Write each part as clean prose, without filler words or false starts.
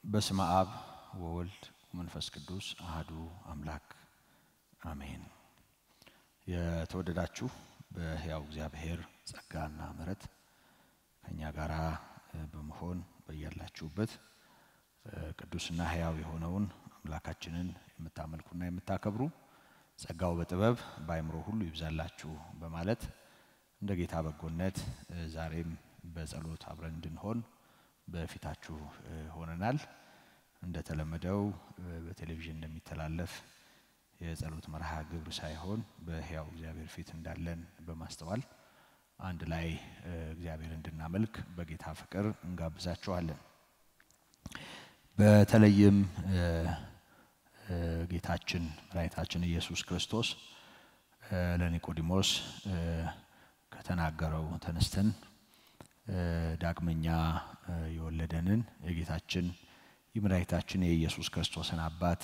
በስመ አብ ወወልድ ወመንፈስ ቅዱስ አሐዱ አምላክ አሜን። የተወደዳችሁ በሕያው እግዚአብሔር ጸጋና ምሕረት ከኛ ጋራ በመሆን በያላችሁበት ቅዱስና ሕያው የሆነውን አምላካችንን የምታመልኩና የምታከብሩ ጸጋው በጥበብ በአእምሮ ሁሉ ይብዛላችሁ በማለት እንደ ጌታ በጎነት ዛሬም በጸሎት አብረን እንድንሆን በፊታችሁ ሆነናል። እንደተለመደው በቴሌቪዥን እንደሚተላለፍ የጸሎት መርሃ ግብር ሳይሆን በሕያው እግዚአብሔር ፊት እንዳለን በማስተዋል አንድ ላይ እግዚአብሔር እንድናመልክ በጌታ ፍቅር እንጋብዛችኋለን። በተለይም ጌታችን መድኃኒታችን ኢየሱስ ክርስቶስ ለኒቆዲሞስ ከተናገረው ተነስተን ዳግመኛ የወለደንን የጌታችን የመድኃኒታችን የኢየሱስ ክርስቶስን አባት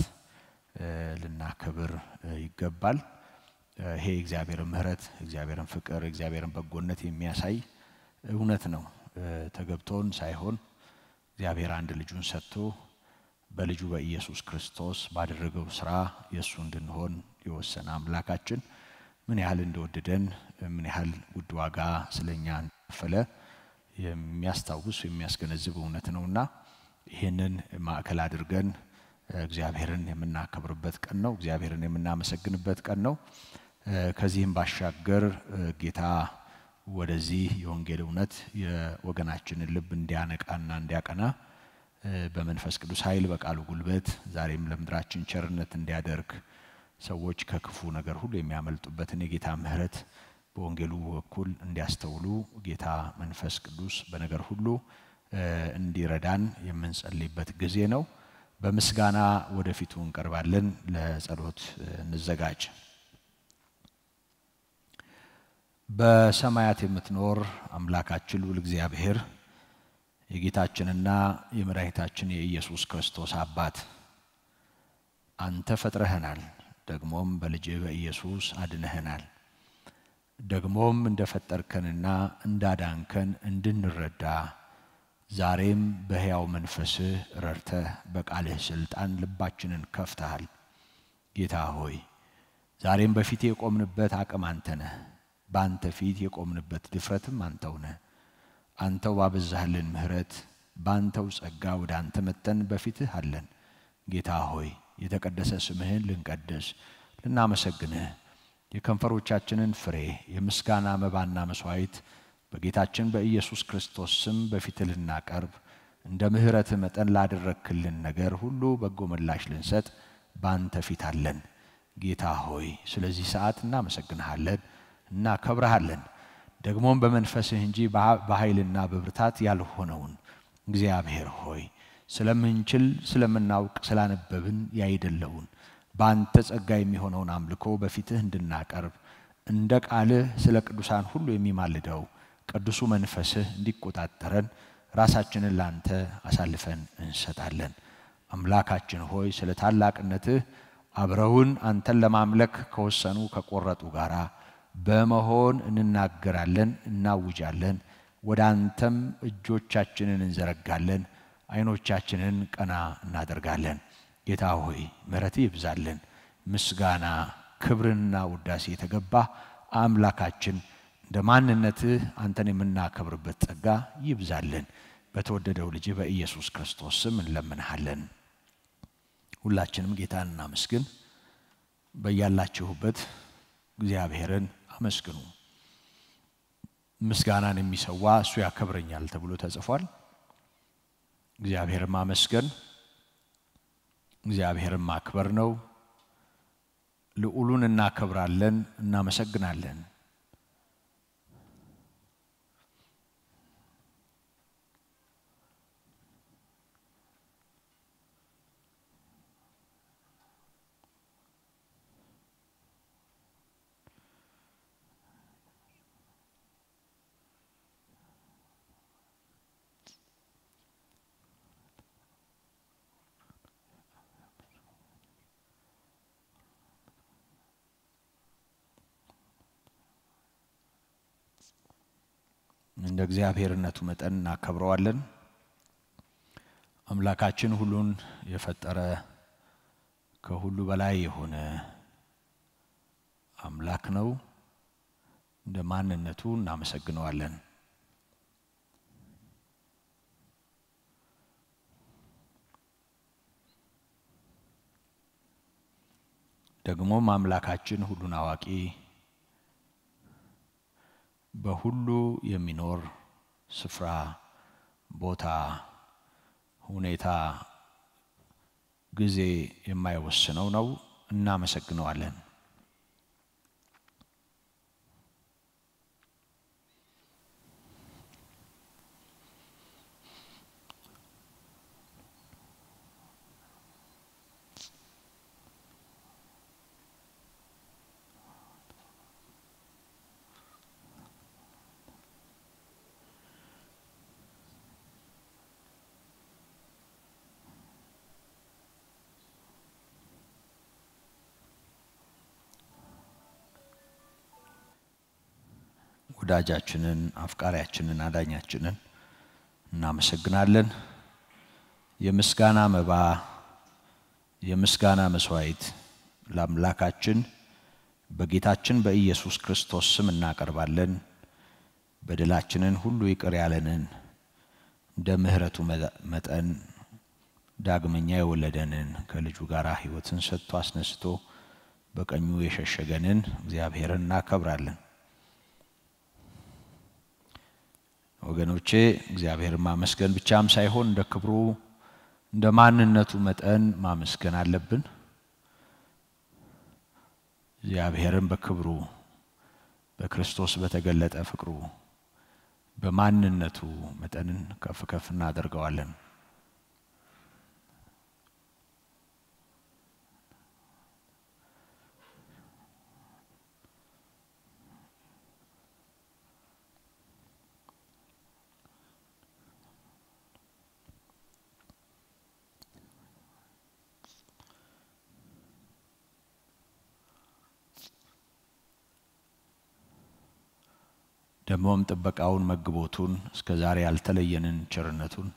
ልናከብር ይገባል። ይሄ እግዚአብሔር ምሕረት፣ እግዚአብሔር ፍቅር፣ እግዚአብሔር በጎነት የሚያሳይ እውነት ነው። ተገብቶን ሳይሆን እግዚአብሔር አንድ ልጁን ሰጥቶ በልጁ በኢየሱስ ክርስቶስ ባደረገው ሥራ የሱ እንድንሆን የወሰነ አምላካችን ምን ያህል እንደወደደን ምን ያህል ውድ ዋጋ ስለኛ እንደከፈለ የሚያስታውስ የሚያስገነዝብ እውነት ነውና ይሄንን ማዕከል አድርገን እግዚአብሔርን የምናከብርበት ቀን ነው። እግዚአብሔርን የምናመሰግንበት ቀን ነው። ከዚህም ባሻገር ጌታ ወደዚህ የወንጌል እውነት የወገናችንን ልብ እንዲያነቃና እንዲያቀና በመንፈስ ቅዱስ ኃይል በቃሉ ጉልበት ዛሬም ለምድራችን ቸርነት እንዲያደርግ ሰዎች ከክፉ ነገር ሁሉ የሚያመልጡበትን የጌታ ምሕረት በወንጌሉ በኩል እንዲያስተውሉ ጌታ መንፈስ ቅዱስ በነገር ሁሉ እንዲረዳን የምንጸልይበት ጊዜ ነው። በምስጋና ወደፊቱ እንቀርባለን። ለጸሎት እንዘጋጅ። በሰማያት የምትኖር አምላካችን ልዑል እግዚአብሔር የጌታችንና የመድኃኒታችን የኢየሱስ ክርስቶስ አባት አንተ ፈጥረህናል፣ ደግሞም በልጅህ በኢየሱስ አድነህናል። ደግሞም እንደፈጠርከንና እንዳዳንከን እንድንረዳ ዛሬም በሕያው መንፈስህ ረድተህ በቃልህ ስልጣን ልባችንን ከፍተሃል። ጌታ ሆይ ዛሬም በፊት የቆምንበት አቅም አንተ ነህ። በአንተ ፊት የቆምንበት ድፍረትም አንተው ነህ። አንተው ባበዛህልን ምሕረት በአንተው ጸጋ ወደ አንተ መጥተን በፊትህ አለን። ጌታ ሆይ የተቀደሰ ስምህን ልንቀድስ ልናመሰግንህ የከንፈሮቻችንን ፍሬ የምስጋና መባና መስዋዕት በጌታችን በኢየሱስ ክርስቶስ ስም በፊት ልናቀርብ እንደ ምሕረት መጠን ላደረክልን ነገር ሁሉ በጎ ምላሽ ልንሰጥ ባንተ ፊት አለን። ጌታ ሆይ ስለዚህ ሰዓት እናመሰግንሃለን እናከብርሃለን። ደግሞም በመንፈስህ እንጂ በኃይልና በብርታት ያልሆነውን እግዚአብሔር ሆይ ስለምንችል ስለምናውቅ ስላነበብን ያይደለውን ባንተ ጸጋ የሚሆነውን አምልኮ በፊትህ እንድናቀርብ እንደ ቃልህ ስለ ቅዱሳን ሁሉ የሚማልደው ቅዱሱ መንፈስህ እንዲቆጣጠረን ራሳችንን ላንተ አሳልፈን እንሰጣለን። አምላካችን ሆይ ስለ ታላቅነትህ አብረውን አንተን ለማምለክ ከወሰኑ ከቆረጡ ጋራ በመሆን እንናገራለን፣ እናውጃለን። ወደ አንተም እጆቻችንን እንዘረጋለን፣ አይኖቻችንን ቀና እናደርጋለን። ጌታ ሆይ ምሕረትህ ይብዛልን። ምስጋና ክብርና ውዳሴ የተገባ አምላካችን እንደ ማንነትህ አንተን የምናከብርበት ጸጋ ይብዛልን። በተወደደው ልጅ በኢየሱስ ክርስቶስ ስም እንለምንሃለን። ሁላችንም ጌታን እናመስግን። በያላችሁበት እግዚአብሔርን አመስግኑ። ምስጋናን የሚሰዋ እሱ ያከብረኛል ተብሎ ተጽፏል። እግዚአብሔርን ማመስገን እግዚአብሔርን ማክበር ነው። ልዑሉን እናከብራለን፣ እናመሰግናለን። እንደ እግዚአብሔርነቱ መጠን እናከብረዋለን። አምላካችን ሁሉን የፈጠረ ከሁሉ በላይ የሆነ አምላክ ነው። እንደ ማንነቱ እናመሰግነዋለን። ደግሞ አምላካችን ሁሉን አዋቂ በሁሉ የሚኖር ስፍራ ቦታ ሁኔታ ጊዜ የማይወስነው ነው። እናመሰግነዋለን። ወዳጃችንን አፍቃሪያችንን አዳኛችንን እናመሰግናለን። የምስጋና መባ የምስጋና መስዋዕት ለአምላካችን በጌታችን በኢየሱስ ክርስቶስ ስም እናቀርባለን። በደላችንን ሁሉ ይቅር ያለንን እንደ ምህረቱ መጠን ዳግመኛ የወለደንን ከልጁ ጋር ሕይወትን ሰጥቶ አስነስቶ በቀኙ የሸሸገንን እግዚአብሔርን እናከብራለን። ወገኖቼ እግዚአብሔርን ማመስገን ብቻም ሳይሆን እንደ ክብሩ እንደ ማንነቱ መጠን ማመስገን አለብን። እግዚአብሔርን በክብሩ በክርስቶስ በተገለጠ ፍቅሩ በማንነቱ መጠን ከፍ ከፍ እናደርገዋለን። ደሞም ጥበቃውን መግቦቱን እስከዛሬ ያልተለየንን ቸርነቱን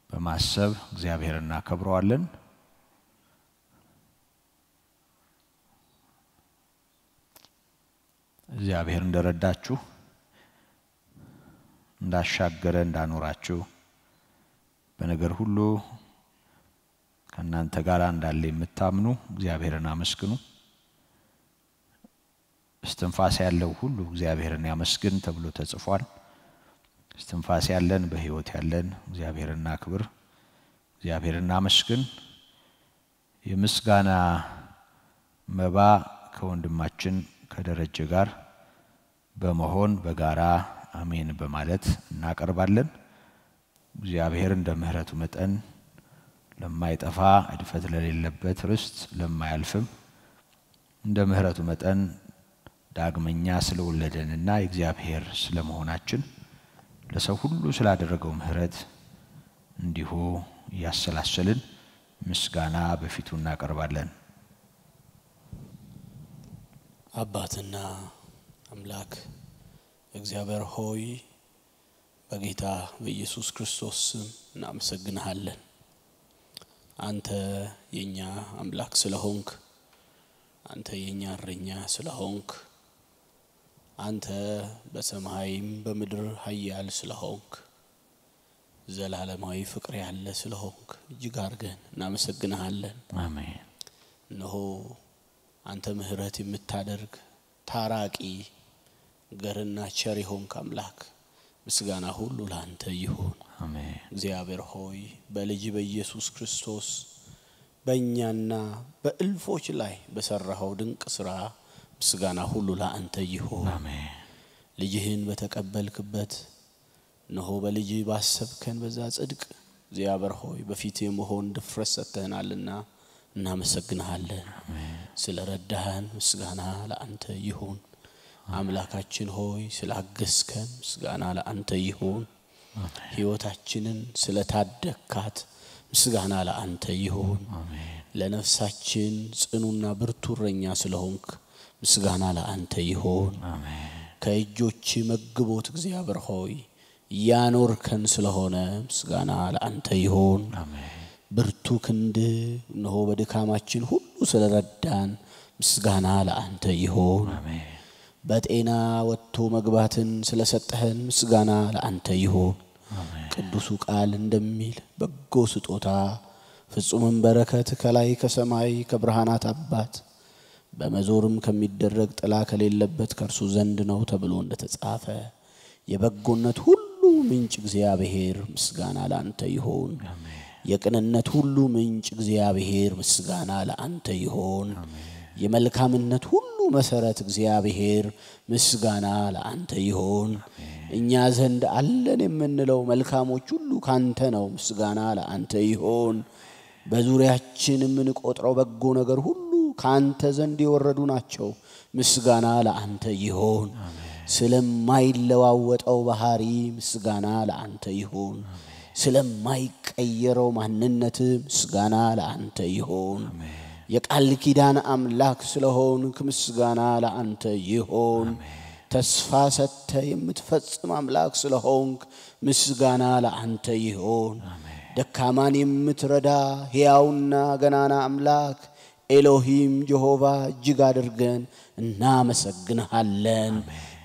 በማሰብ እግዚአብሔርን እናከብረዋለን። እግዚአብሔር እንደረዳችሁ እንዳሻገረ እንዳኖራችሁ በነገር ሁሉ ከናንተ ጋር እንዳለ የምታምኑ እግዚአብሔርን አመስግኑ። እስትንፋስ ያለው ሁሉ እግዚአብሔርን ያመስግን ተብሎ ተጽፏል። እስትንፋስ ያለን በሕይወት ያለን እግዚአብሔርን እናክብር፣ እግዚአብሔርን እናመስግን። የምስጋና መባ ከወንድማችን ከደረጀ ጋር በመሆን በጋራ አሜን በማለት እናቀርባለን። እግዚአብሔር እንደ ምህረቱ መጠን ለማይጠፋ እድፈት ለሌለበት ርስት ለማያልፍም እንደ ምህረቱ መጠን ዳግመኛ ስለወለደንና እግዚአብሔር ስለመሆናችን ለሰው ሁሉ ስላደረገው ምህረት እንዲሁ ያሰላሰልን ምስጋና በፊቱ እናቀርባለን። አባትና አምላክ እግዚአብሔር ሆይ በጌታ በኢየሱስ ክርስቶስ ስም እናመሰግንሃለን። አንተ የኛ አምላክ ስለሆንክ፣ አንተ የኛ እረኛ ስለሆንክ፣ አንተ በሰማይም በምድር ኃያል ስለሆንክ፣ ዘላለማዊ ፍቅር ያለ ስለሆንክ እጅግ አድርገን እናመሰግንሃለን። አሜን። እነሆ አንተ ምህረት የምታደርግ ታራቂ ገርና ቸር የሆንክ አምላክ ምስጋና ሁሉ ላንተ ይሁን። አሜን። እግዚአብሔር ሆይ በልጅ በኢየሱስ ክርስቶስ በእኛና በእልፎች ላይ በሰራው ድንቅ ስራ ምስጋና ሁሉ ላንተ ይሁን። አሜን። ልጅህን በተቀበልክበት እነሆ በልጅ ባሰብከን በዛ ጽድቅ እግዚአብሔር ሆይ በፊት የመሆን ድፍረት ሰጥተናልና እናመሰግንሃለን። ስለረዳህን ምስጋና ለአንተ ይሁን። አምላካችን ሆይ ስላገዝከን ምስጋና ለአንተ ይሁን። ሕይወታችንን ስለታደግካት ምስጋና ለአንተ ይሁን። ለነፍሳችን ጽኑና ብርቱ እረኛ ስለሆንክ ምስጋና ለአንተ ይሁን። ከእጆች መግቦት እግዚአብሔር ሆይ ያኖርከን ስለሆነ ምስጋና ለአንተ ይሁን አሜን ብርቱ ክንድ ነው በድካማችን ሁሉ ስለረዳን ምስጋና ለአንተ ይሁን አሜን በጤና ወጥቶ መግባትን ስለሰጠህን ምስጋና ለአንተ ይሁን አሜን ቅዱሱ ቃል እንደሚል በጎ ስጦታ ፍጹም በረከት ከላይ ከሰማይ ከብርሃናት አባት በመዞርም ከሚደረግ ጥላ ከሌለበት ከርሱ ዘንድ ነው ተብሎ እንደተጻፈ የበጎነት ሁሉ ምንጭ እግዚአብሔር ምስጋና ለአንተ ይሁን አሜን የቅንነት ሁሉ ምንጭ እግዚአብሔር ምስጋና ለአንተ ይሁን የመልካምነት ሁሉ መሰረት እግዚአብሔር ምስጋና ለአንተ ይሁን እኛ ዘንድ አለን የምንለው መልካሞች ሁሉ ካንተ ነው ምስጋና ለአንተ ይሁን በዙሪያችን የምንቆጥረው በጎ ነገር ሁሉ ካንተ ዘንድ የወረዱ ናቸው ምስጋና ለአንተ ይሁን ስለማይለዋወጠው ባህሪ ምስጋና ለአንተ ይሁን ስለማይቀየረው ማንነት ምስጋና ለአንተ ይሁን የቃል ኪዳን አምላክ ስለሆንክ ምስጋና ለአንተ ይሁን ተስፋ ሰጥተ የምትፈጽም አምላክ ስለሆንክ ምስጋና ለአንተ ይሁን ደካማን የምትረዳ ሕያውና ገናና አምላክ ኤሎሂም ጀሆቫ እጅግ አድርገን እናመሰግንሃለን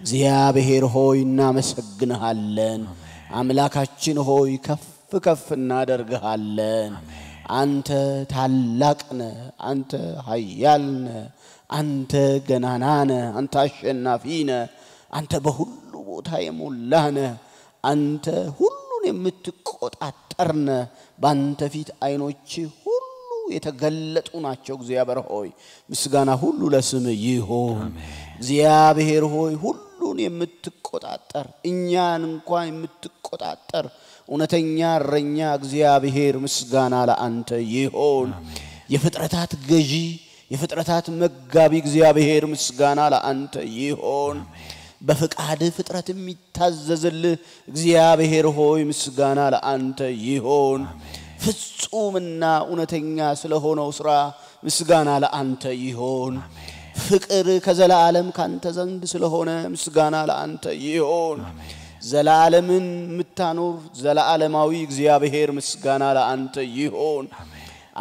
እግዚአብሔር ሆይ እናመሰግንሃለን አምላካችን ሆይ ከፍ ከፍ እናደርግሃለን አንተ ታላቅ ነህ አንተ ኃያል ነህ አንተ ገናና ነህ አንተ አሸናፊ ነህ አንተ በሁሉ ቦታ የሞላህ ነህ አንተ ሁሉን የምትቆጣጠር ነህ ባንተ ፊት አይኖች ሁሉ የተገለጡ ናቸው እግዚአብሔር ሆይ ምስጋና ሁሉ ለስምህ ይሁን እግዚአብሔር ሆይ ሁሉን የምትቆጣጠር እኛን እንኳን የምትቆጣጠር እውነተኛ እረኛ እግዚአብሔር ምስጋና ለአንተ ይሁን የፍጥረታት ገዢ የፍጥረታት መጋቢ እግዚአብሔር ምስጋና ለአንተ ይሁን በፍቃድ ፍጥረት የሚታዘዝልህ እግዚአብሔር ሆይ ምስጋና ለአንተ ይሁን ፍጹምና እውነተኛ ስለሆነው ሥራ ምስጋና ለአንተ ይሁን ፍቅር ከዘላለም ካንተ ዘንድ ስለሆነ ምስጋና ለአንተ ይሁን ዘላለምን ምታኖር ዘላለማዊ እግዚአብሔር ምስጋና ለአንተ ይሁን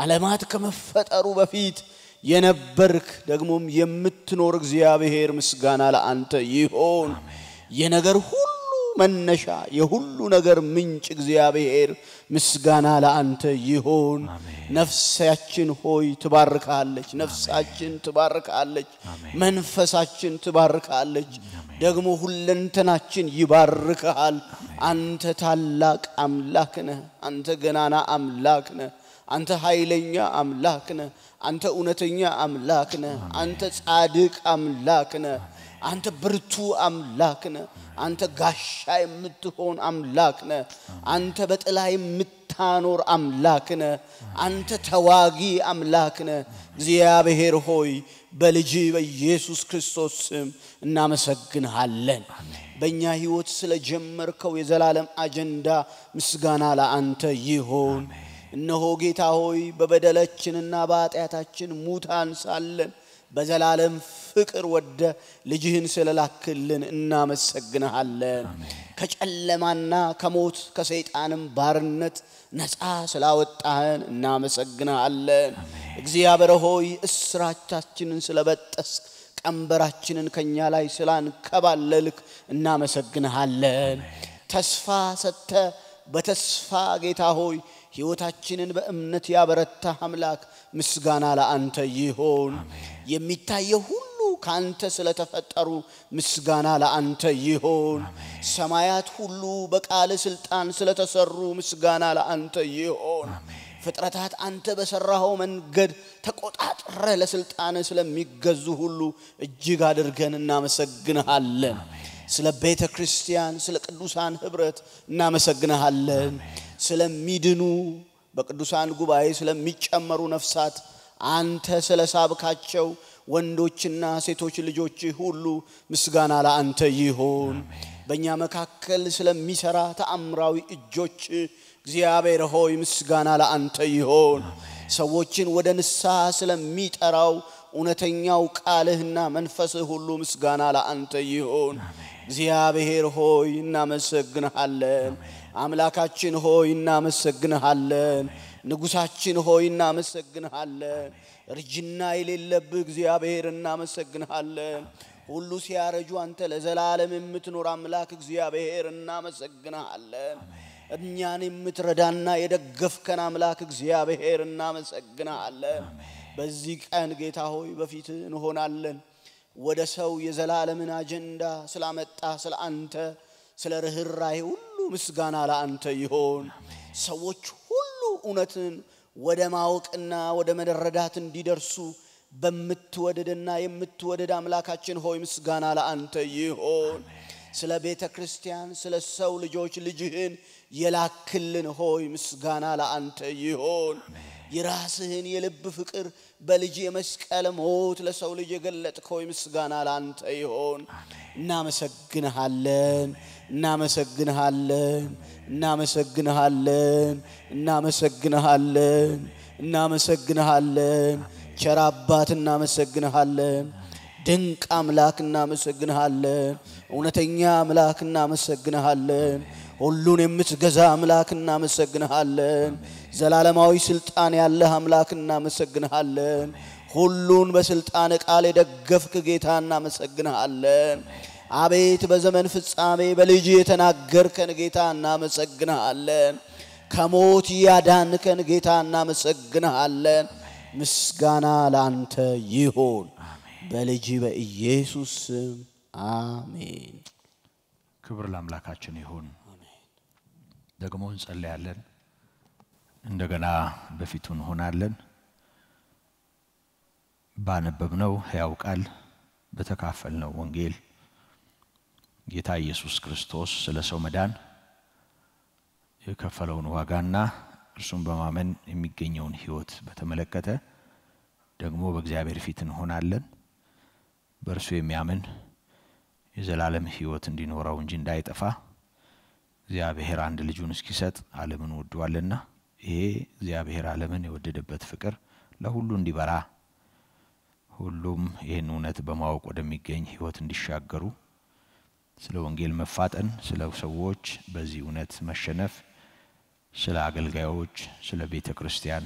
ዓለማት ከመፈጠሩ በፊት የነበርክ ደግሞም የምትኖር እግዚአብሔር ምስጋና ለአንተ ይሁን የነገር ሁሉ መነሻ የሁሉ ነገር ምንጭ እግዚአብሔር ምስጋና ለአንተ ይሁን ነፍሳችን ሆይ ትባርካለች ነፍሳችን ትባርካለች መንፈሳችን ትባርካለች ደግሞ ሁለንተናችን ይባርካል አንተ ታላቅ አምላክ ነህ አንተ ገናና አምላክ ነህ አንተ ኃይለኛ አምላክ ነህ አንተ እውነተኛ አምላክ ነህ አንተ ጻድቅ አምላክ ነህ አንተ ብርቱ አምላክ ነህ አንተ ጋሻ የምትሆን አምላክ ነህ አንተ በጥላ የምታኖር አምላክ ነህ አንተ ተዋጊ አምላክ ነህ እግዚአብሔር ሆይ በልጅ በኢየሱስ ክርስቶስ ስም እናመሰግንሃለን በእኛ ሕይወት ስለጀመርከው የዘላለም አጀንዳ ምስጋና ለአንተ ይሁን እነሆ ጌታ ሆይ በበደላችንና በኃጢአታችን ሙታን ሳለን በዘላለም ፍቅር ወደ ልጅህን ስለላክልን እናመሰግንሃለን ከጨለማና ከሞት ከሰይጣንም ባርነት ነፃ ስላወጣህን እናመሰግንሃለን እግዚአብሔር ሆይ እስራታችንን ስለበጠስክ ቀንበራችንን ከኛ ላይ ስላንከባለልክ እናመሰግንሃለን ተስፋ ሰጥተ በተስፋ ጌታ ሆይ ሕይወታችንን በእምነት ያበረታ አምላክ ምስጋና ለአንተ ይሁን የሚታየው ሁሉ ካንተ ስለተፈጠሩ ምስጋና ለአንተ ይሁን ሰማያት ሁሉ በቃል ስልጣን ስለተሰሩ ምስጋና ለአንተ ይሁን ፍጥረታት አንተ በሰራው መንገድ ተቆጣጥረ ለስልጣን ስለሚገዙ ሁሉ እጅግ አድርገን እናመሰግንሃለን ስለ ቤተ ክርስቲያን ስለ ቅዱሳን ህብረት እናመሰግንሃለን ስለሚድኑ በቅዱሳን ጉባኤ ስለሚጨመሩ ነፍሳት አንተ ስለሳብካቸው ወንዶችና ሴቶች ልጆች ሁሉ ምስጋና ለአንተ ይሁን በእኛ መካከል ስለሚሰራ ተአምራዊ እጆች እግዚአብሔር ሆይ ምስጋና ለአንተ ይሁን ሰዎችን ወደ ንስሐ ስለሚጠራው እውነተኛው ቃልህና መንፈስህ ሁሉ ምስጋና ለአንተ ይሁን እግዚአብሔር ሆይ እናመሰግንሃለን አምላካችን ሆይ እናመሰግንሃለን ንጉሳችን ሆይ እናመሰግንሃለን እርጅና የሌለብህ እግዚአብሔር እናመሰግንሃለን ሁሉ ሲያረጁ አንተ ለዘላለም የምትኖር አምላክ እግዚአብሔር እናመሰግንሃለን እኛን የምትረዳና የደገፍከን አምላክ እግዚአብሔር እናመሰግንሃለን በዚህ ቀን ጌታ ሆይ በፊት እንሆናለን ወደ ሰው የዘላለምን አጀንዳ ስላመጣ ስለአንተ ስለ ርህራሄ ሁሉ ምስጋና ለአንተ ይሁን ሰዎች ሁሉ እውነትን ወደ ማወቅና ወደ መረዳት እንዲደርሱ በመትወደድና የምትወደድ አምላካችን ሆይ ምስጋና ለአንተ ይሁን ስለ ቤተ ክርስቲያን ስለ ሰው ልጆች ልጅህን የላክልን ሆይ ምስጋና ለአንተ ይሁን የራስህን የልብ ፍቅር በልጅ የመስቀል ሞት ለሰው ልጅ የገለጥከው ምስጋና ለአንተ ይሁን እናመሰግንሃለን እናመሰግንሃለን እናመሰግንሃለን እናመሰግንሃለን እናመሰግንሃለን ቸር አባት እናመሰግንሃለን ድንቅ አምላክ እናመሰግንሃለን እውነተኛ አምላክ እናመሰግንሃለን ሁሉን የምትገዛ አምላክ እናመሰግንሃለን ዘላለማዊ ስልጣን ያለህ አምላክ እናመሰግንሃለን ሁሉን በስልጣን ቃል የደገፍክ ጌታ እናመሰግንሃለን አቤት በዘመን ፍጻሜ በልጅ የተናገርከን ጌታ እናመሰግንሃለን ከሞት ያዳንከን ጌታ እናመሰግንሃለን ምስጋና ላንተ ይሁን በልጅ በኢየሱስ ስም አሜን ክብር ለአምላካችን ይሁን ደግሞ እንጸልያለን እንደገና በፊቱ እንሆናለን ባነበብነው ሕያው ቃል በተካፈልነው ወንጌል ጌታ ኢየሱስ ክርስቶስ ስለ ሰው መዳን የከፈለውን ዋጋና እርሱን በማመን የሚገኘውን ሕይወት በተመለከተ ደግሞ በእግዚአብሔር ፊት እንሆናለን በእርሱ የሚያምን የዘላለም ሕይወት እንዲኖረው እንጂ እንዳይጠፋ እግዚአብሔር አንድ ልጁን እስኪሰጥ ዓለምን ወዷልና ይሄ እግዚአብሔር ዓለምን የወደደበት ፍቅር ለሁሉ እንዲበራ ሁሉም ይህን እውነት በማወቅ ወደሚገኝ ሕይወት እንዲሻገሩ ስለ ወንጌል መፋጠን ስለ ሰዎች በዚህ እውነት መሸነፍ ስለ አገልጋዮች ስለ ቤተ ክርስቲያን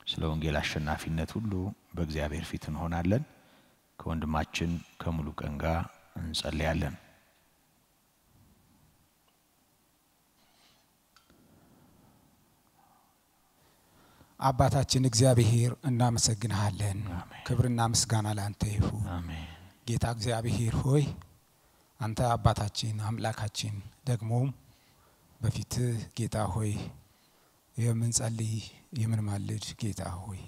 ስለ ወንጌል አሸናፊነት ሁሉ በእግዚአብሔር ፊት እንሆናለን ከወንድማችን ከሙሉ ቀን ጋር እንጸልያለን አባታችን እግዚአብሔር እናመሰግንሃለን ክብርና ምስጋና ላንተ ይሁን አሜን ጌታ እግዚአብሔር ሆይ አንተ አባታችን አምላካችን ደግሞ በፊት ጌታ ሆይ የምንጸልይ የምንማልድ ጌታ ሆይ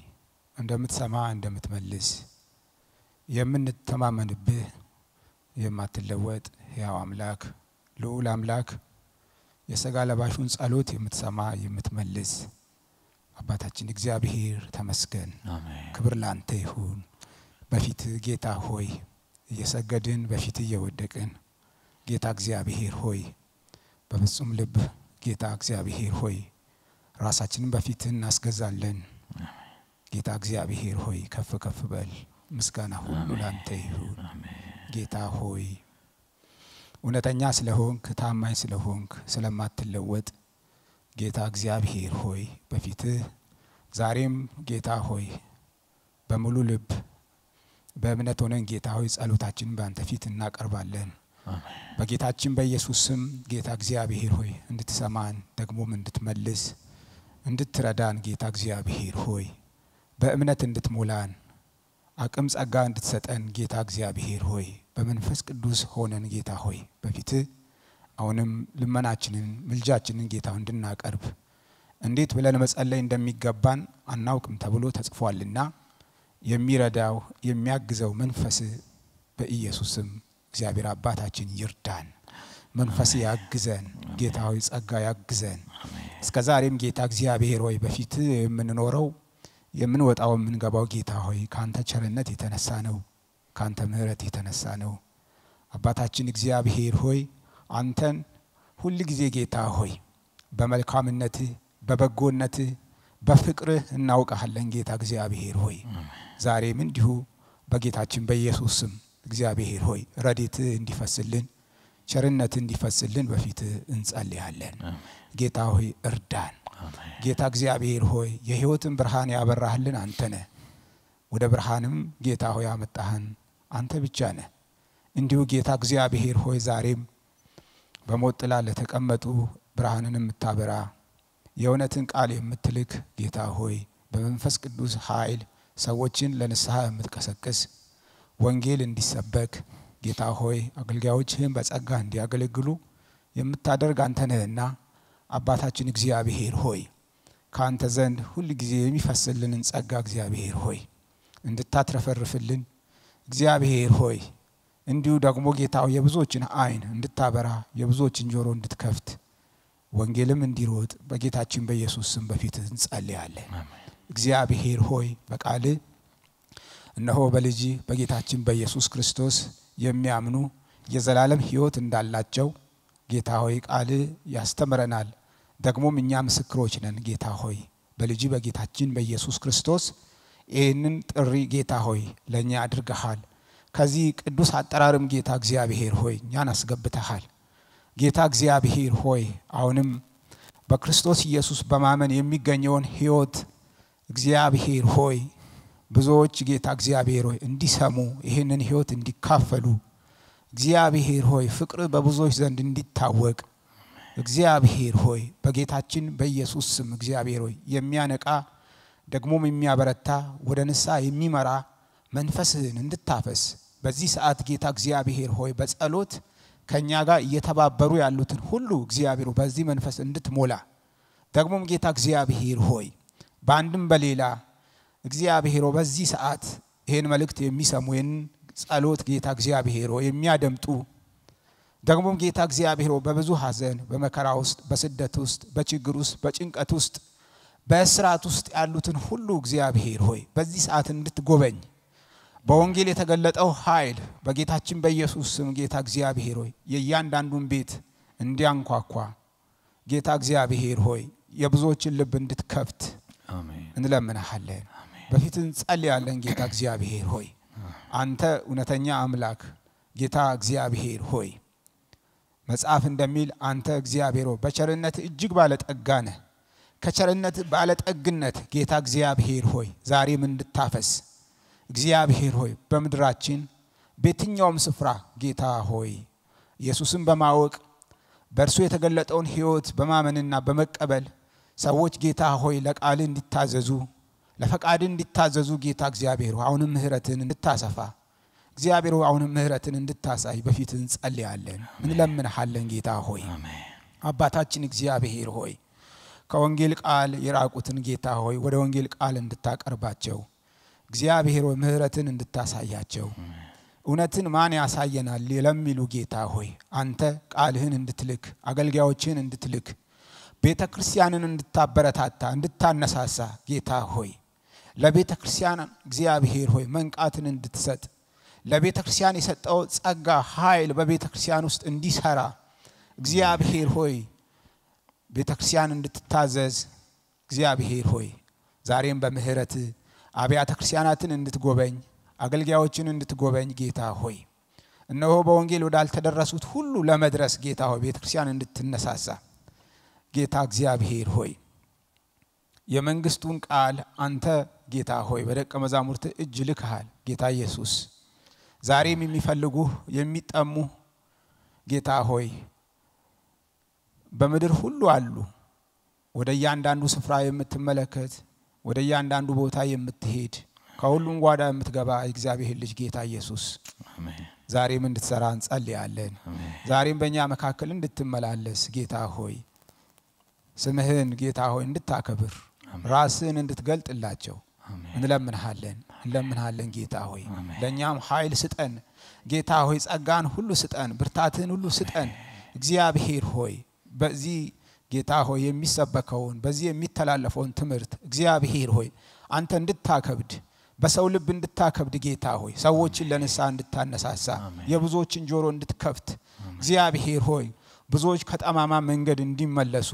እንደምትሰማ እንደምትመልስ የምንተማመንብህ የማትለወጥ ያው አምላክ ልዑል አምላክ የሥጋ ለባሹን ጸሎት የምትሰማ የምትመልስ አባታችን እግዚአብሔር ተመስገን አሜን ክብር ላንተ ይሁን በፊት ጌታ ሆይ እየሰገድን በፊት እየወደቅን ጌታ እግዚአብሔር ሆይ በፍጹም ልብ ጌታ እግዚአብሔር ሆይ ራሳችንን በፊት እናስገዛለን ጌታ እግዚአብሔር ሆይ ከፍ ከፍ በል ምስጋና ሁሉ ላንተ ይሁን ጌታ ሆይ እውነተኛ ስለሆንክ ታማኝ ስለሆንክ ስለማትለወጥ ጌታ እግዚአብሔር ሆይ በፊት ዛሬም ጌታ ሆይ በሙሉ ልብ በእምነት ሆነን ጌታ ሆይ ጸሎታችንን በአንተ ፊት እናቀርባለን በጌታችን በኢየሱስ ስም ጌታ እግዚአብሔር ሆይ እንድትሰማን ደግሞም እንድትመልስ እንድትረዳን ጌታ እግዚአብሔር ሆይ በእምነት እንድትሞላን አቅም ጸጋ እንድትሰጠን ጌታ እግዚአብሔር ሆይ በመንፈስ ቅዱስ ሆነን ጌታ ሆይ በፊት አሁንም ልመናችንን ምልጃችንን ጌታ እንድናቀርብ እንዴት ብለን መጸለይ እንደሚገባን አናውቅም ተብሎ ተጽፏልና የሚረዳው የሚያግዘው መንፈስ በኢየሱስም እግዚአብሔር አባታችን ይርዳን መንፈስ ያግዘን ጌታ ሆይ ጸጋ ያግዘን እስከዛሬም ጌታ እግዚአብሔር ሆይ በፊት የምንኖረው የምንወጣው የምንገባው ጌታ ሆይ ካንተ ቸርነት የተነሳ ነው ካንተ ምህረት የተነሳ ነው አባታችን እግዚአብሔር ሆይ አንተን ሁሉ ጊዜ ጌታ ሆይ በመልካምነት በበጎነት በፍቅርህ እናውቃለን ጌታ እግዚአብሔር ሆይ ዛሬም እንዲሁ በጌታችን በኢየሱስ ስም እግዚአብሔር ሆይ ረድኤት እንዲፈስልን ቸርነት እንዲፈስልን በፊት እንጸልያለን ጌታ ሆይ እርዳን ጌታ እግዚአብሔር ሆይ የሕይወትን ብርሃን ያበራህልን አንተ ነህ ወደ ብርሃንም ጌታ ሆይ አመጣህን አንተ ብቻ ነህ እንዲሁ ጌታ እግዚአብሔር ሆይ ዛሬም በሞት ጥላ ለተቀመጡ ብርሃንን የምታበራ የእውነትን ቃል የምትልክ ጌታ ሆይ በመንፈስ ቅዱስ ኃይል ሰዎችን ለንስሐ የምትቀሰቅስ ወንጌል እንዲሰበክ ጌታ ሆይ አገልጋዮችህን በጸጋ እንዲያገለግሉ የምታደርግ አንተ ነህና አባታችን እግዚአብሔር ሆይ ካንተ ዘንድ ሁሉ ጊዜ የሚፈስልንን ጸጋ እግዚአብሔር ሆይ እንድታትረፈርፍልን እግዚአብሔር ሆይ እንዲሁ ደግሞ ጌታው የብዙዎችን አይን እንድታበራ የብዙዎችን ጆሮ እንድትከፍት ወንጌልም እንዲሮጥ በጌታችን በኢየሱስ ስም በፊት እንጸልያለን እግዚአብሔር ሆይ በቃል እነሆ በልጅ በጌታችን በኢየሱስ ክርስቶስ የሚያምኑ የዘላለም ሕይወት እንዳላቸው ጌታ ሆይ ቃል ያስተምረናል ደግሞም እኛ ምስክሮች ነን ጌታ ሆይ በልጅ በጌታችን በኢየሱስ ክርስቶስ ይህንን ጥሪ ጌታ ሆይ ለኛ አድርገሃል ከዚህ ቅዱስ አጠራርም ጌታ እግዚአብሔር ሆይ እኛን አስገብተሃል ጌታ እግዚአብሔር ሆይ አሁንም በክርስቶስ ኢየሱስ በማመን የሚገኘውን ሕይወት እግዚአብሔር ሆይ ብዙዎች ጌታ እግዚአብሔር ሆይ እንዲሰሙ ይሄንን ሕይወት እንዲካፈሉ እግዚአብሔር ሆይ ፍቅር በብዙዎች ዘንድ እንዲታወቅ እግዚአብሔር ሆይ በጌታችን በኢየሱስ ስም እግዚአብሔር ሆይ የሚያነቃ ደግሞም የሚያበረታ ወደ ንስሐ የሚመራ መንፈስህን እንድታፈስ በዚህ ሰዓት ጌታ እግዚአብሔር ሆይ በጸሎት ከኛ ጋር እየተባበሩ ያሉትን ሁሉ እግዚአብሔር በዚህ መንፈስ እንድትሞላ ደግሞም ጌታ እግዚአብሔር ሆይ በአንድም በሌላ እግዚአብሔር በዚህ ሰዓት ይሄን መልእክት የሚሰሙ ይሄን ጸሎት ጌታ እግዚአብሔር ሆይ የሚያደምጡ ደግሞም ጌታ እግዚአብሔር በብዙ ሐዘን በመከራ ውስጥ በስደት ውስጥ በችግር ውስጥ በጭንቀት ውስጥ በእስራት ውስጥ ያሉትን ሁሉ እግዚአብሔር ሆይ በዚህ ሰዓት እንድትጎበኝ በወንጌል የተገለጠው ኃይል በጌታችን በኢየሱስ ስም ጌታ እግዚአብሔር ሆይ የእያንዳንዱን ቤት እንዲያንኳኳ ጌታ እግዚአብሔር ሆይ የብዙዎችን ልብ እንድትከፍት አሜን እንለምንሃለን በፊት እንጸልያለን ጌታ እግዚአብሔር ሆይ አንተ እውነተኛ አምላክ ጌታ እግዚአብሔር ሆይ መጽሐፍ እንደሚል አንተ እግዚአብሔር ሆይ በቸርነት እጅግ ባለጠጋ ነህ ከቸርነት ባለጠግነት ጌታ እግዚአብሔር ሆይ ዛሬም እንድታፈስ እግዚአብሔር ሆይ በመድራችን በየትኛውም ስፍራ ጌታ ሆይ ኢየሱስን በማወቅ በእርሱ የተገለጠውን ሕይወት በማመንና በመቀበል ሰዎች ጌታ ሆይ ለቃል እንዲታዘዙ ለፈቃድ እንዲታዘዙ ጌታ እግዚአብሔር ሆይ አሁንም ምህረትን እንድታሰፋ እግዚአብሔር ሆይ አሁንም ምህረትን እንድታሳይ በፊት እንጸልያለን እንለምንሃለን ጌታ ሆይ አሜን አባታችን እግዚአብሔር ሆይ ከወንጌል ቃል የራቁትን ጌታ ሆይ ወደ ወንጌል ቃል እንድታቀርባቸው እግዚአብሔር ሆይ ምህረትን እንድታሳያቸው እውነትን ማን ያሳየናል ለሚሉ ጌታ ሆይ አንተ ቃልህን እንድትልክ አገልጋዮችን እንድትልክ ቤተክርስቲያንን እንድታበረታታ እንድታነሳሳ ጌታ ሆይ ለቤተክርስቲያን እግዚአብሔር ሆይ መንቃትን እንድትሰጥ ለቤተክርስቲያን የሰጠው ጸጋ ኃይል በቤተክርስቲያን ውስጥ እንዲሰራ እግዚአብሔር ሆይ ቤተክርስቲያን እንድትታዘዝ እግዚአብሔር ሆይ ዛሬም በምህረት አብያተ ክርስቲያናትን እንድትጎበኝ አገልጋዮችን እንድትጎበኝ ጌታ ሆይ እነሆ በወንጌል ወዳልተደረሱት ሁሉ ለመድረስ ጌታ ሆይ ቤተክርስቲያን እንድትነሳሳ ጌታ እግዚአብሔር ሆይ የመንግስቱን ቃል አንተ ጌታ ሆይ በደቀ መዛሙርት እጅ ልከሃል ጌታ ኢየሱስ ዛሬም የሚፈልጉ የሚጠሙ ጌታ ሆይ በመድር ሁሉ አሉ ወደ ያንዳንዱ ስፍራ የምትመለከት ወደ ያንዳንዱ ቦታ የምትሄድ ከሁሉም ጓዳ የምትገባ እግዚአብሔር ልጅ ጌታ ኢየሱስ አሜን ዛሬም እንድትሰራ እንጸልያለን ዛሬም በእኛ መካከል እንድትመላለስ ጌታ ሆይ ስምህን ጌታ ሆይ እንድታከብር ራስህን እንድትገልጥላቸው እንለምንሃለን ጌታ ሆይ ለኛም ኃይል ስጠን ጌታ ሆይ ጸጋን ሁሉ ስጠን ብርታትን ሁሉ ስጠን እግዚአብሔር ሆይ በዚህ ጌታ ሆይ የሚሰበከውን በዚህ የሚተላለፈውን ትምህርት እግዚአብሔር ሆይ አንተ እንድታከብድ በሰው ልብ እንድታከብድ ጌታ ሆይ ሰዎችን ለንስሐ እንድታነሳሳ የብዙዎችን ጆሮ እንድትከፍት እግዚአብሔር ሆይ ብዙዎች ከጠማማ መንገድ እንዲመለሱ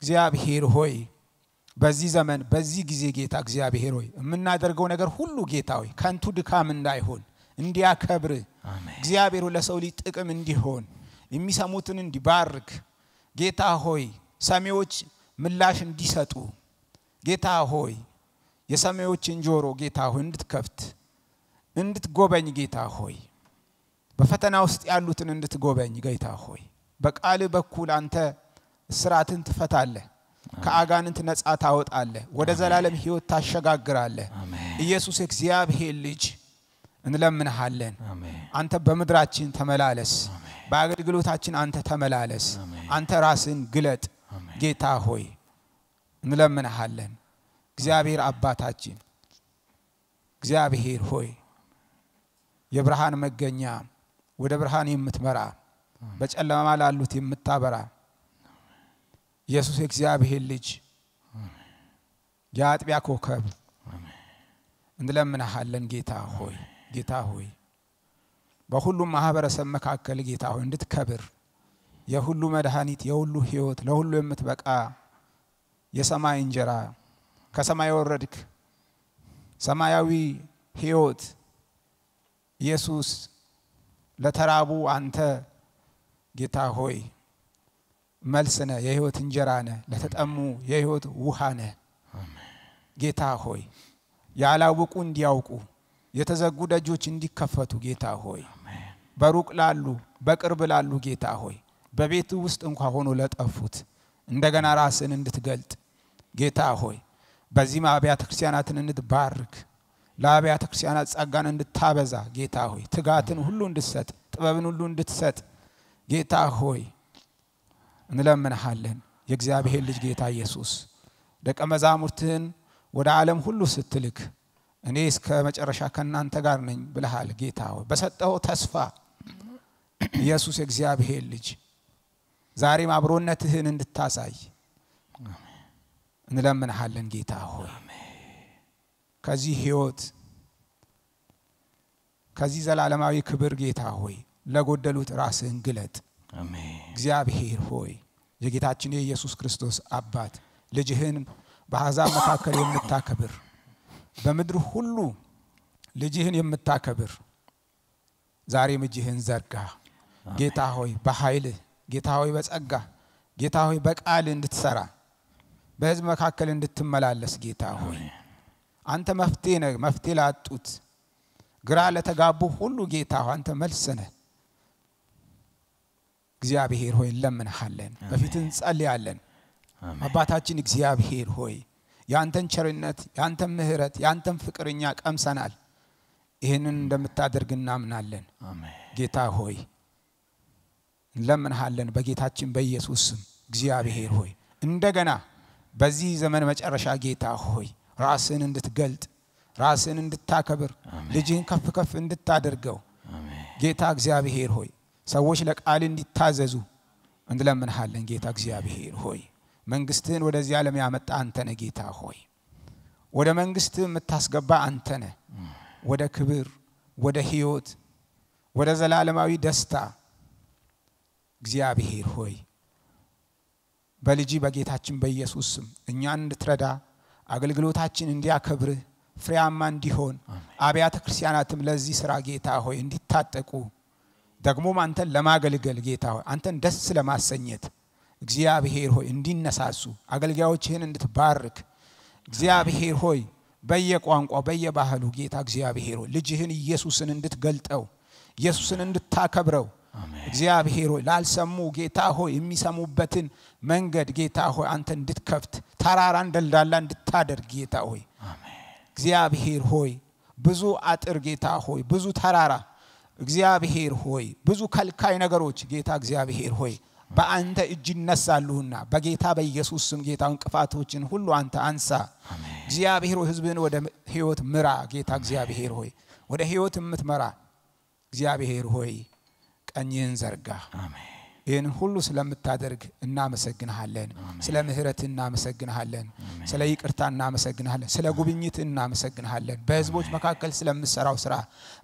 እግዚአብሔር ሆይ በዚህ ዘመን በዚህ ጊዜ ጌታ እግዚአብሔር ሆይ የምናደርገው ነገር ሁሉ ጌታ ሆይ ከንቱ ድካም እንዳይሆን እንዲያከብር እግዚአብሔር ለሰው ልጅ ጥቅም እንዲሆን የሚሰሙትን እንዲባርክ ጌታ ሆይ ሰሚዎች ምላሽ እንዲሰጡ ጌታ ሆይ የሰሚዎችን ጆሮ ጌታ ሆይ እንድትከፍት እንድትጎበኝ ጌታ ሆይ በፈተና ውስጥ ያሉትን እንድትጎበኝ ጌታ ሆይ በቃል በኩል አንተ ስራትን ትፈታለህ ከአጋንንት ነፃ ታወጣለህ ወደ ዘላለም ሕይወት ታሸጋግራለህ ኢየሱስ እግዚአብሔር ልጅ እንለምንሃለን አንተ በመድራችን ተመላለስ በአገልግሎታችን አንተ ተመላለስ አንተ ራስን ግለጥ ጌታ ሆይ እንለምንሃለን እግዚአብሔር አባታችን እግዚአብሔር ሆይ የብርሃን መገኛ ወደ ብርሃን የምትመራ በጨለማ ላሉት የምታበራ ኢየሱስ እግዚአብሔር ልጅ ያጥቢያ ኮከብ እንለምንሃለን ጌታ ሆይ በሁሉም ማህበረሰብ መካከል ጌታ ሆይ እንድትከብር የሁሉ መድኃኒት የሁሉ ሕይወት ለሁሉ የምትበቃ የሰማይ እንጀራ ከሰማይ ወረድክ ሰማያዊ ሕይወት ኢየሱስ ለተራቡ አንተ ጌታ ሆይ መልስነ የሕይወት እንጀራ ነህ ለተጠሙ የሕይወት ውሃ ነህ ጌታ ሆይ ያላወቁ እንዲያውቁ የተዘጉ ደጆች እንዲከፈቱ ጌታ ሆይ በሩቅ ላሉ በቅርብ ላሉ ጌታ ሆይ በቤቱ ውስጥ እንኳን ሆኖ ለጠፉት እንደገና ራስን እንድትገልጥ ጌታ ሆይ በዚህ አብያተ ክርስቲያናትን እንድትባርክ ለአብያተ ክርስቲያናት ጸጋን እንድታበዛ ጌታ ሆይ ትጋትን ሁሉ እንድትሰጥ ጥበብን ሁሉ እንድትሰጥ ጌታ ሆይ እንለምንሃለን የእግዚአብሔር ልጅ ጌታ ኢየሱስ ደቀ መዛሙርትህን ወደ ዓለም ሁሉ ስትልክ እኔ እስከ መጨረሻ ከናንተ ጋር ነኝ ብለሃል ጌታ ሆይ በሰጠው ተስፋ ኢየሱስ እግዚአብሔር ልጅ ዛሬም አብሮነትህን እንድታሳይ እንለምንሃለን ጌታ ሆይ ከዚህ ሕይወት ከዚህ ዘላለማዊ ክብር ጌታ ሆይ ለጎደሉት ራስህን ግለጥ እግዚአብሔር ሆይ የጌታችን የኢየሱስ ክርስቶስ አባት ልጅህን በአሕዛብ መካከል የምታከብር በምድር ሁሉ ልጅህን የምታከብር ዛሬም እጅህን ዘርጋ ጌታ ሆይ በኃይል ጌታ ሆይ በጸጋ ጌታ ሆይ በቃል እንድትሰራ በሕዝብ መካከል እንድትመላለስ ጌታ ሆይ አንተ መፍትሄ ነህ መፍትሄ ላጡት ግራ ለተጋቡ ሁሉ ጌታ ሆይ አንተ መልስ ነህ እግዚአብሔር ሆይ እንለምንሃለን በፊትህ እንጸልያለን አባታችን እግዚአብሔር ሆይ ያንተን ቸርነት ያንተን ምህረት ያንተን ፍቅርኛ ቀምሰናል ይሄንን እንደምታደርግ እናምናለን ጌታ ሆይ እንለምንሃለን በጌታችን በኢየሱስ ስም እግዚአብሔር ሆይ እንደገና በዚህ ዘመን መጨረሻ ጌታ ሆይ ራስን እንድትገልጥ ራስን እንድታከብር ልጅህን ከፍ ከፍ እንድታደርገው ጌታ እግዚአብሔር ሆይ ሰዎች ለቃል እንዲታዘዙ እንለምንሃለን ጌታ እግዚአብሔር ሆይ መንግስትህን ወደዚህ ዓለም ያመጣ አንተ ነህ ጌታ ሆይ ወደ መንግስትህ የምታስገባ አንተ ነህ ወደ ክብር ወደ ሕይወት ወደ ዘላለማዊ ደስታ እግዚአብሔር ሆይ በልጅ በጌታችን በኢየሱስ ስም እኛን እንድትረዳ አገልግሎታችን እንዲያከብርህ ፍሬያማ እንዲሆን አብያተ ክርስቲያናትም ለዚህ ሥራ ጌታ ሆይ እንዲታጠቁ ደግሞም አንተን ለማገልገል ጌታ ሆይ አንተን ደስ ለማሰኘት እግዚአብሔር ሆይ እንዲነሳሱ አገልጋዮችህን እንድትባርክ እግዚአብሔር ሆይ በየቋንቋ በየባህሉ ጌታ እግዚአብሔር ሆይ ልጅህን ኢየሱስን እንድትገልጠው ኢየሱስን እንድታከብረው እግዚአብሔር ሆይ ላልሰሙ ጌታ ሆይ የሚሰሙበትን መንገድ ጌታ ሆይ አንተ እንድትከፍት ተራራን ደልዳላ እንድታደርግ ጌታ ሆይ እግዚአብሔር ሆይ ብዙ አጥር ጌታ ሆይ ብዙ ተራራ እግዚአብሔር ሆይ ብዙ ከልካይ ነገሮች ጌታ እግዚአብሔር ሆይ በአንተ እጅ ይነሳሉና በጌታ በኢየሱስ ስም ጌታ እንቅፋቶችን ሁሉ አንተ አንሳ እግዚአብሔር ሆይ ሕዝብህን ወደ ሕይወት ምራ ጌታ እግዚአብሔር ሆይ ወደ ሕይወት የምትመራ እግዚአብሔር ሆይ ቀኝህን ዘርጋ ይህን ሁሉ ስለምታደርግ እናመሰግንሃለን። ስለ ምህረት እናመሰግንሃለን። ስለ ይቅርታ እናመሰግንሃለን። ስለ ጉብኝት እናመሰግንሃለን። በህዝቦች መካከል ስለምትሰራው ስራ፣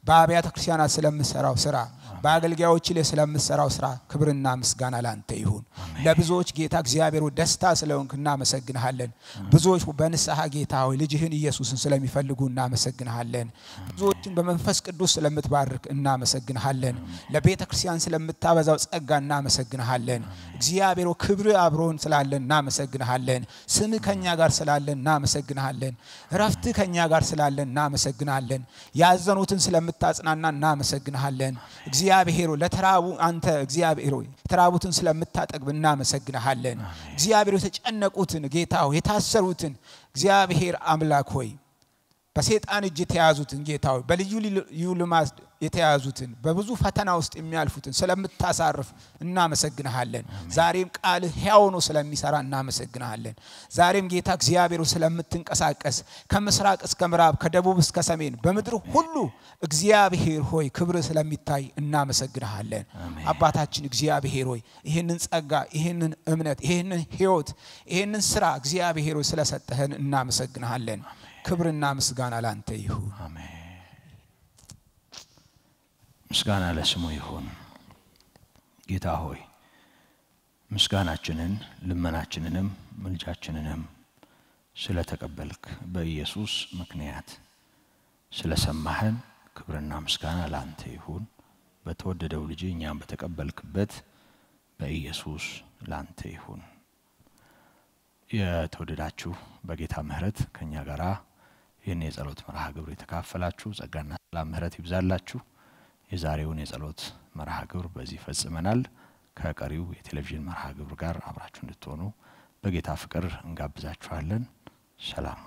በአብያተ ክርስቲያናት ስለምትሰራው ስራ፣ በአገልጋዮች ላይ ስለምትሰራው ስራ ክብርና ምስጋና ላንተ ይሁን። ለብዙዎች ጌታ እግዚአብሔር ደስታ ስለሆንክ እናመሰግንሃለን። ብዙዎች በንስሐ ጌታ ሆይ ልጅህን ኢየሱስን ስለሚፈልጉ እናመሰግንሃለን። ብዙዎችን በመንፈስ ቅዱስ ስለምትባርክ እናመሰግንሃለን። ለቤተ ክርስቲያን ስለምታበዛው ጸጋ እናመሰግንሃለን። እግዚአብሔር ክብር አብሮን ስላለን እናመሰግንሃለን። ስም ከኛ ጋር ስላለን እናመሰግንሃለን። ረፍት ከኛ ጋር ስላለን እናመሰግንሃለን። ያዘኑትን ስለምታጽናና እናመሰግንሃለን። እግዚአብሔር ለተራቡ አንተ እግዚአብሔር ተራቡትን ስለምታጠግብ እናመሰግንሃለን። እግዚአብሔር የተጨነቁትን ጌታ ሆይ የታሰሩትን እግዚአብሔር አምላክ ሆይ በሰይጣን እጅ የተያዙትን ጌታ ሆይ በልዩ ልዩ ልማድ የተያዙትን በብዙ ፈተና ውስጥ የሚያልፉትን ስለምታሳርፍ እናመሰግንሃለን። ዛሬም ቃል ሕያው ነው ስለሚሰራ እናመሰግንሃለን። ዛሬም ጌታ እግዚአብሔር ስለምትንቀሳቀስ ከምስራቅ እስከ ምዕራብ ከደቡብ እስከ ሰሜን በመድር ሁሉ እግዚአብሔር ሆይ ክብር ስለሚታይ እናመሰግንሃለን። አባታችን እግዚአብሔር ሆይ ይሄንን ጸጋ ይሄንን እምነት ይሄንን ሕይወት ይሄንን ስራ እግዚአብሔር ሆይ ስለሰጠህን እናመሰግንሃለን። ክብርና ምስጋና ላንተ ይሁን። አሜን። ምስጋና ለስሙ ይሁን። ጌታ ሆይ ምስጋናችንን ልመናችንንም ምልጃችንንም ስለተቀበልክ በኢየሱስ ምክንያት ስለሰማህን ክብርና ምስጋና ላንተ ይሁን። በተወደደው ልጅ እኛም በተቀበልክበት በኢየሱስ ላንተ ይሁን። የተወደዳችሁ በጌታ ምህረት ከኛ ጋራ ይህን የጸሎት መርሃ ግብር የተካፈላችሁ ጸጋና ሰላም ምህረት ይብዛላችሁ። የዛሬውን የጸሎት መርሃ ግብር በዚህ ፈጽመናል። ከቀሪው የቴሌቪዥን መርሃ ግብር ጋር አብራችሁ እንድትሆኑ በጌታ ፍቅር እንጋብዛችኋለን። ሰላም